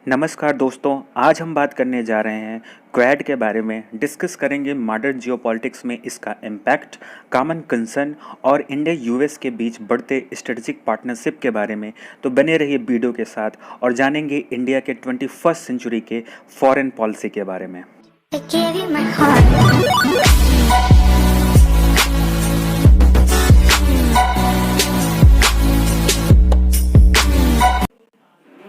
नमस्कार दोस्तों, आज हम बात करने जा रहे हैं क्वाड के बारे में। डिस्कस करेंगे मॉडर्न जियोपॉलिटिक्स में इसका इम्पैक्ट, कॉमन कंसर्न और इंडिया यूएस के बीच बढ़ते स्ट्रेटेजिक पार्टनरशिप के बारे में। तो बने रहिए वीडियो के साथ और जानेंगे इंडिया के 21st सेंचुरी के फॉरेन पॉलिसी के बारे में।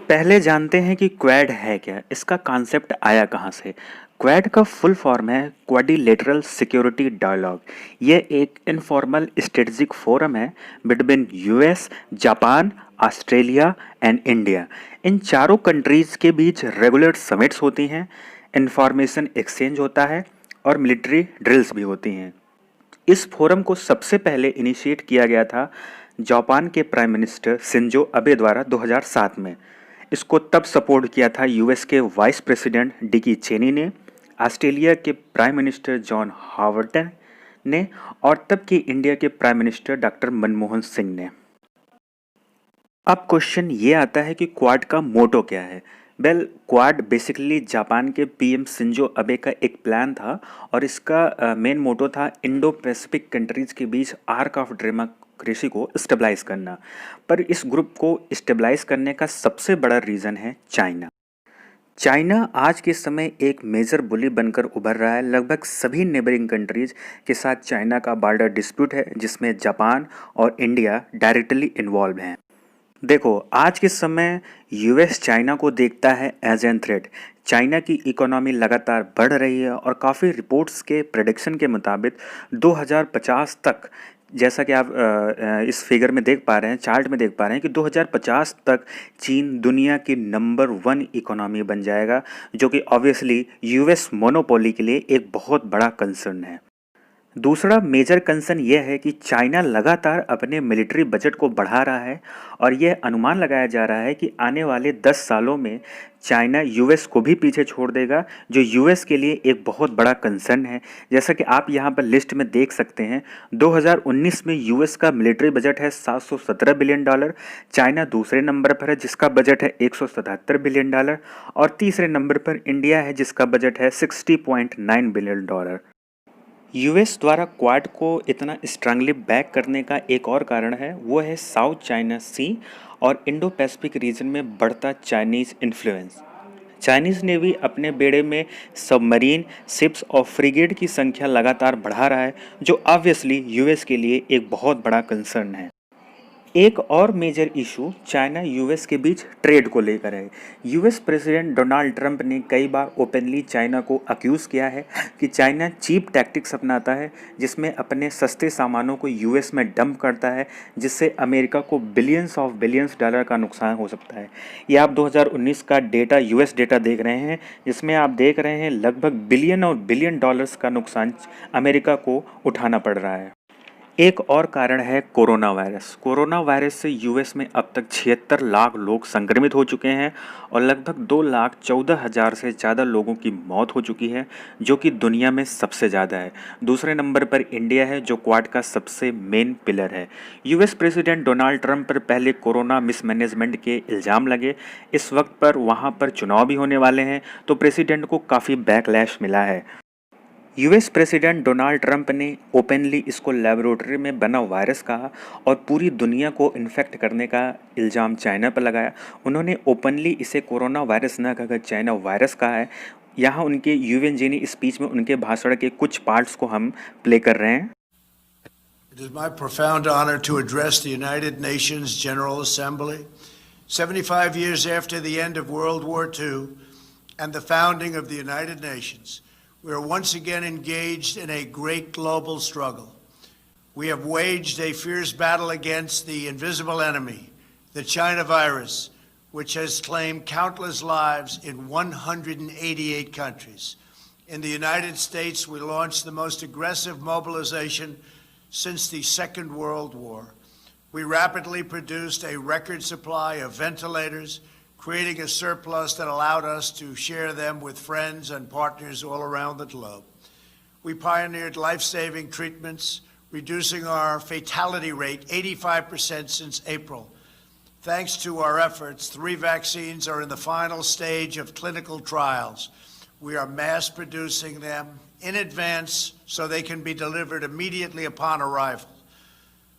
पहले जानते हैं कि क्वाड है क्या, इसका कॉन्सेप्ट आया कहाँ से। क्वाड का फुल फॉर्म है क्वाड्रिलेटरल सिक्योरिटी डायलॉग। ये एक इनफॉर्मल स्ट्रेटजिक फोरम है between US, Japan, Australia and India. इन चारों कंट्रीज के बीच रेगुलर समिट्स होती हैं, इंफॉर्मेशन एक्सचेंज होता है और मिलिट्री ड्रिल्स भी होती हैं। इस फोरम को सबसे पहले इनिशिएट किया गया था जापान के प्राइम मिनिस्टर शिंजो अबे द्वारा 2007 में। इसको तब सपोर्ट किया था यूएस के वाइस प्रेसिडेंट डिकी चेनी ने, ऑस्ट्रेलिया के प्राइम मिनिस्टर जॉन हावर्ड ने और तब के इंडिया के prime minister doctor Manmohan Singh ने। अब क्वेश्चन ये आता है कि क्वाड का मोटो क्या है। क्वाड बेसिकली जापान के पीएम शिंजो अबे का एक प्लान था और इसका मेन मोटो था इंडो पैसिफिक कंट्रीज के बीच आर्क ऑफ डेमोक्रेसी को स्टेबलाइज करना। पर इस ग्रुप को स्टेबलाइज करने का सबसे बड़ा रीज़न है चाइना। चाइना आज के समय एक मेजर बुली बनकर उभर रहा है। लगभग सभी नेबरिंग कंट्रीज के साथ चाइना का बॉर्डर डिस्प्यूट है, जिसमें जापान और इंडिया डायरेक्टली इन्वॉल्व हैं। देखो, आज के समय यूएस चाइना को देखता है एज एन थ्रेट। चाइना की इकोनॉमी लगातार बढ़ रही है और काफ़ी रिपोर्ट्स के प्रेडिक्शन के मुताबिक 2050 तक, जैसा कि आप इस फिगर में देख पा रहे हैं, चार्ट में देख पा रहे हैं कि 2050 तक चीन दुनिया की नंबर 1 इकोनॉमी बन जाएगा, जो कि ऑब्वियसली यूएस मोनोपोली के लिए एक बहुत बड़ा कंसर्न है। दूसरा मेजर कंसर्न यह है कि चाइना लगातार अपने मिलिट्री बजट को बढ़ा रहा है और यह अनुमान लगाया जा रहा है कि आने वाले 10 सालों में चाइना यूएस को भी पीछे छोड़ देगा, जो यूएस के लिए एक बहुत बड़ा कंसर्न है। जैसा कि आप यहाँ पर लिस्ट में देख सकते हैं, 2019 में यूएस का मिलिट्री बजट है $717 बिलियन, चाइना दूसरे नंबर पर है जिसका बजट है $177 बिलियन और तीसरे नंबर पर इंडिया है जिसका बजट है $60.9 बिलियन। यूएस द्वारा क्वाड को इतना स्ट्रांगली बैक करने का एक और कारण है, वो है साउथ चाइना सी और इंडो पैसिफिक रीजन में बढ़ता चाइनीज़ इन्फ्लुएंस। चाइनीज़ नेवी अपने बेड़े में सबमरीन शिप्स और फ्रिगेट की संख्या लगातार बढ़ा रहा है, जो ऑब्वियसली यूएस के लिए एक बहुत बड़ा कंसर्न है। एक और मेजर इशू चाइना यूएस के बीच ट्रेड को लेकर है। यूएस प्रेसिडेंट डोनाल्ड ट्रंप ने कई बार ओपनली चाइना को अक्यूज़ किया है कि चाइना चीप टैक्टिक्स अपनाता है, जिसमें अपने सस्ते सामानों को यूएस में डंप करता है, जिससे अमेरिका को बिलियंस डॉलर का नुकसान हो सकता है। ये आप 2019 का डेटा, यूएस डेटा देख रहे हैं, जिसमें आप देख रहे हैं लगभग बिलियन और बिलियन डॉलर्स का नुकसान अमेरिका को उठाना पड़ रहा है। एक और कारण है कोरोना वायरस। कोरोना वायरस से यूएस में अब तक 76 लाख लोग संक्रमित हो चुके हैं और लगभग 2,14,000 से ज़्यादा लोगों की मौत हो चुकी है, जो कि दुनिया में सबसे ज़्यादा है। दूसरे नंबर पर इंडिया है, जो क्वाड का सबसे मेन पिलर है। यूएस प्रेसिडेंट डोनाल्ड ट्रंप पर पहले कोरोना मिसमैनेजमेंट के इल्ज़ाम लगे। इस वक्त पर वहाँ पर चुनाव भी होने वाले हैं, तो प्रेसिडेंट को काफ़ी बैकलैश मिला है। यूएस प्रेसिडेंट डोनाल्ड ट्रंप ने ओपनली इसको लेबोरेटरी में बना वायरस कहा और पूरी दुनिया को इन्फेक्ट करने का इल्ज़ाम चाइना पर लगाया। उन्होंने ओपनली इसे कोरोना वायरस न कहकर चाइना वायरस कहा है। यहाँ उनके यूएनजीनी स्पीच में उनके भाषण के कुछ पार्ट्स को हम प्ले कर रहे हैं। It is my profound honor to address the United Nations General Assembly 75 years after the end of World War II and the founding of the United Nations. We are once again engaged in a great global struggle. We have waged a fierce battle against the invisible enemy, the China virus, which has claimed countless lives in 188 countries. In the United States, we launched the most aggressive mobilization since the Second World War. We rapidly produced a record supply of ventilators, creating a surplus that allowed us to share them with friends and partners all around the globe. We pioneered life-saving treatments, reducing our fatality rate 85% since April. Thanks to our efforts, 3 vaccines are in the final stage of clinical trials. We are mass producing them in advance so they can be delivered immediately upon arrival.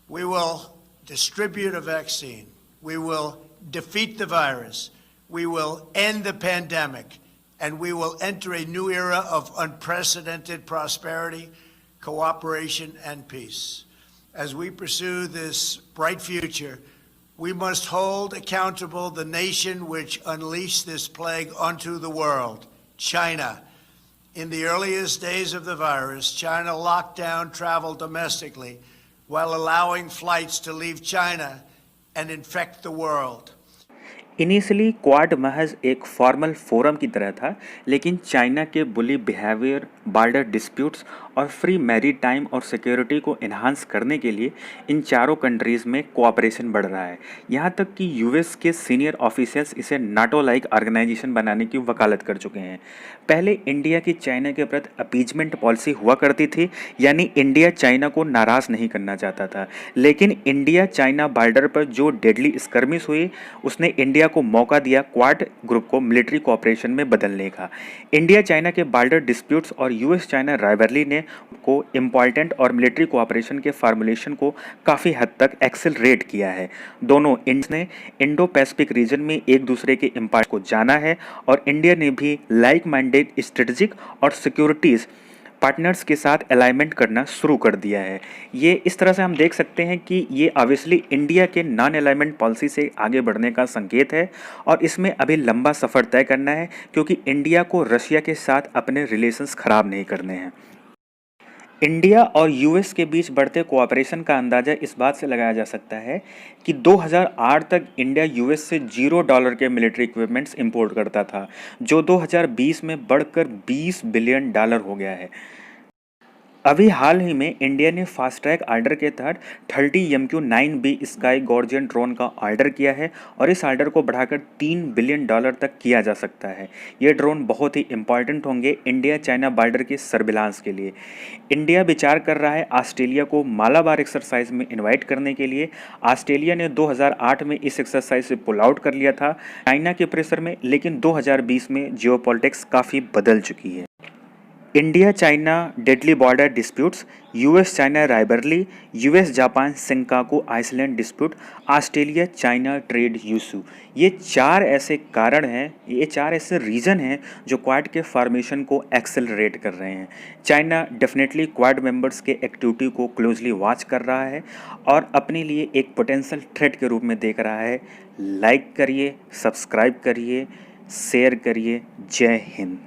We will distribute a vaccine. We will defeat the virus. We will end the pandemic. And we will enter a new era of unprecedented prosperity, cooperation, and peace. As we pursue this bright future, we must hold accountable the nation which unleashed this plague onto the world, China. In the earliest days of the virus, China locked down travel domestically while allowing flights to leave China and infect the world. Initially quad महज एक formal forum की तरह था, लेकिन China के बुली behaviour, border disputes और free maritime और security को इन्हांस करने के लिए इन चारों कंट्रीज़ में कोऑपरेशन बढ़ रहा है। यहाँ तक कि यूएस के सीनियर ऑफिशियल्स इसे नाटो लाइक ऑर्गेनाइजेशन बनाने की वकालत कर चुके हैं। पहले इंडिया की चाइना के प्रति अपीजमेंट पॉलिसी हुआ करती थी, यानी इंडिया चाइना को नाराज़ नहीं करना चाहता था, लेकिन इंडिया चाइना बॉर्डर पर जो डेडली स्कर्मिश हुई उसने इंडिया को मौका दिया क्वाड ग्रुप को मिलिट्री कोऑपरेशन में बदलने का। इंडिया चाइना के बॉर्डर डिस्प्यूट्स और यूएस चाइना राइवलरी ने को इम्पॉर्टेंट और मिलिट्री कोऑपरेशन के फार्मूलेशन को काफ़ी हद तक एक्सेलरेट किया है। दोनों इंडिया ने इंडो पैसिफिक रीजन में एक दूसरे के इम्पैक्ट को जाना है और इंडिया ने भी लाइक माइंडेड स्ट्रेटजिक और सिक्योरिटीज़ पार्टनर्स के साथ अलाइनमेंट करना शुरू कर दिया है। ये इस तरह से हम देख सकते हैं कि ये ऑब्वियसली इंडिया के नॉन अलाइनमेंट पॉलिसी से आगे बढ़ने का संकेत है और इसमें अभी लंबा सफ़र तय करना है, क्योंकि इंडिया को रशिया के साथ अपने रिलेशंस ख़राब नहीं करने हैं। इंडिया और यूएस के बीच बढ़ते कोऑपरेशन का अंदाज़ा इस बात से लगाया जा सकता है कि 2008 तक इंडिया यूएस से $0 के मिलिट्री इक्विपमेंट्स इंपोर्ट करता था, जो 2020 में बढ़कर $20 बिलियन हो गया है। अभी हाल ही में इंडिया ने फास्ट ट्रैक ऑर्डर के तहत 30 MQ-9B स्काई गॉर्जियन ड्रोन का ऑर्डर किया है और इस ऑर्डर को बढ़ाकर $3 बिलियन तक किया जा सकता है। ये ड्रोन बहुत ही इंपॉर्टेंट होंगे इंडिया चाइना बॉर्डर के सर्विलांस के लिए। इंडिया विचार कर रहा है ऑस्ट्रेलिया को मालाबार एक्सरसाइज में इन्वाइट करने के लिए। ऑस्ट्रेलिया ने 2008 में इस एक्सरसाइज से पुल आउट कर लिया था चाइना के प्रेशर में, लेकिन 2020 में जियोपॉलिटिक्स काफ़ी बदल चुकी है। India China deadly border disputes, US China rivalry, US Japan Senkaku island dispute, Australia China trade issue, ये 4 ऐसे कारण हैं, ये 4 ऐसे रीज़न हैं जो क्वाड के फॉर्मेशन को एक्सेलरेट कर रहे हैं। चाइना डेफिनेटली क्वाड मेंबर्स के एक्टिविटी को क्लोजली वॉच कर रहा है और अपने लिए एक पोटेंशियल थ्रेट के रूप में देख रहा है। लाइक करिए, सब्सक्राइब करिए, शेयर करिए। जय हिंद।